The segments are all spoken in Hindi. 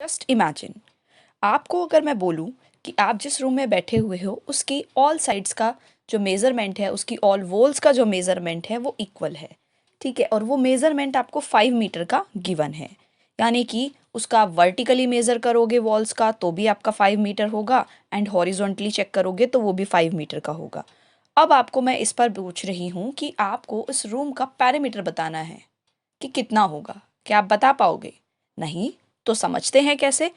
जस्ट इमेजिन, आपको अगर मैं बोलूँ कि आप जिस रूम में बैठे हुए हो उसकी ऑल साइड्स का जो मेज़रमेंट है, उसकी ऑल वॉल्स का जो मेज़रमेंट है वो इक्वल है, ठीक है, और वो मेज़रमेंट आपको 5 मीटर का गिवन है, यानी कि उसका आप वर्टिकली मेज़र करोगे वॉल्स का तो भी आपका 5 मीटर होगा एंड हॉरिजॉन्टली चेक करोगे तो वो भी 5 मीटर का होगा। अब आपको मैं इस पर पूछ रही हूँ कि आपको इस रूम का पैरामीटर बताना है कि कितना होगा। क्या आप बता पाओगे? नहीं? तो समझते हैं कैसे।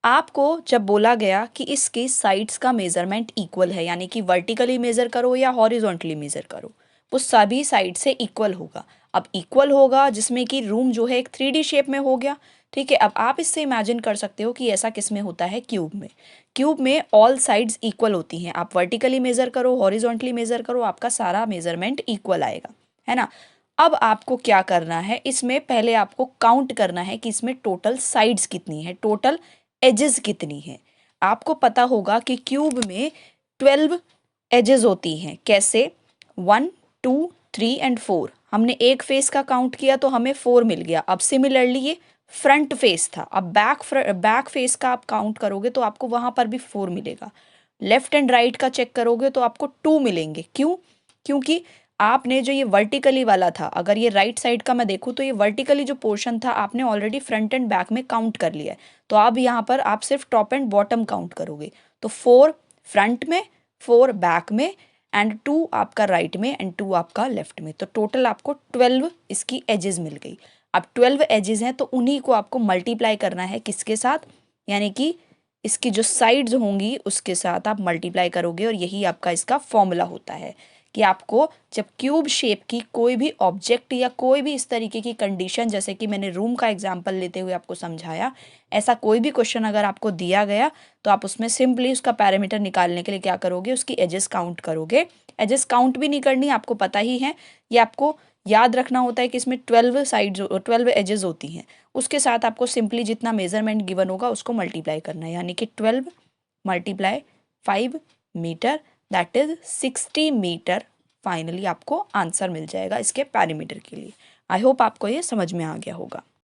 आपको जब बोला गया कि इसके साइड्स का मेजरमेंट इक्वल है, यानी कि वर्टिकली मेजर करो या हॉरिजॉन्टली मेजर करो, वो सभी साइड से इक्वल होगा। अब इक्वल होगा जिसमें कि रूम जो है एक 3D शेप में हो गया, ठीक है। अब आप इससे इमेजिन कर सकते हो कि ऐसा किस में होता है, क्यूब में। क्यूब में ऑल साइड्स इक्वल होती हैं, आप वर्टिकली मेजर करो हॉरिजॉन्टली मेजर करो, आपका सारा मेजरमेंट इक्वल आएगा, है ना। अब आपको क्या करना है, इसमें पहले आपको काउंट करना है कि इसमें टोटल साइड्स कितनी है, टोटल एजेस कितनी है। आपको पता होगा कि क्यूब में 12 एजेस होती हैं। कैसे? 1 2 3 एंड 4। हमने एक फेस का काउंट किया तो हमें 4 मिल गया। अब सिमिलरली ये फ्रंट फेस था, अब बैक फेस का आप काउंट करोगे तो आपको वहां पर भी 4 मिलेगा। लेफ्ट एंड राइट का चेक करोगे तो आपको 2 मिलेंगे। क्यों? क्योंकि आपने जो ये वर्टिकली वाला था, अगर ये राइट साइड का मैं देखूँ तो ये वर्टिकली जो पोर्शन था आपने ऑलरेडी फ्रंट एंड बैक में काउंट कर लिया है, तो अब यहाँ पर आप सिर्फ टॉप एंड बॉटम काउंट करोगे। तो 4 फ्रंट में, 4 बैक में एंड 2 आपका राइट में एंड 2 आपका लेफ्ट में, तो टोटल आपको 12 इसकी एजेस मिल गई। अब 12 एजेस हैं तो उन्हीं को आपको मल्टीप्लाई करना है किसके साथ, यानी कि इसकी जो साइड्स होंगी उसके साथ आप मल्टीप्लाई करोगे, और यही आपका इसका फॉर्मूला होता है कि आपको जब क्यूब शेप की कोई भी ऑब्जेक्ट या कोई भी इस तरीके की कंडीशन, जैसे कि मैंने रूम का एग्जांपल लेते हुए आपको समझाया, ऐसा कोई भी क्वेश्चन अगर आपको दिया गया तो आप उसमें सिंपली उसका पैरामीटर निकालने के लिए क्या करोगे, उसकी एजेस काउंट करोगे। एजेस काउंट भी नहीं करनी, आपको पता ही है, ये आपको याद रखना होता है कि इसमें 12 साइड्स 12 एजेस होती हैं। उसके साथ आपको सिंपली जितना मेजरमेंट गिवन होगा उसको मल्टीप्लाई करना है, यानी कि 12 multiply 5 metre, that is 60 metre. Finally आपको आंसर मिल जाएगा इसके पैरामीटर के लिए। आई होप आपको ये समझ में आ गया होगा।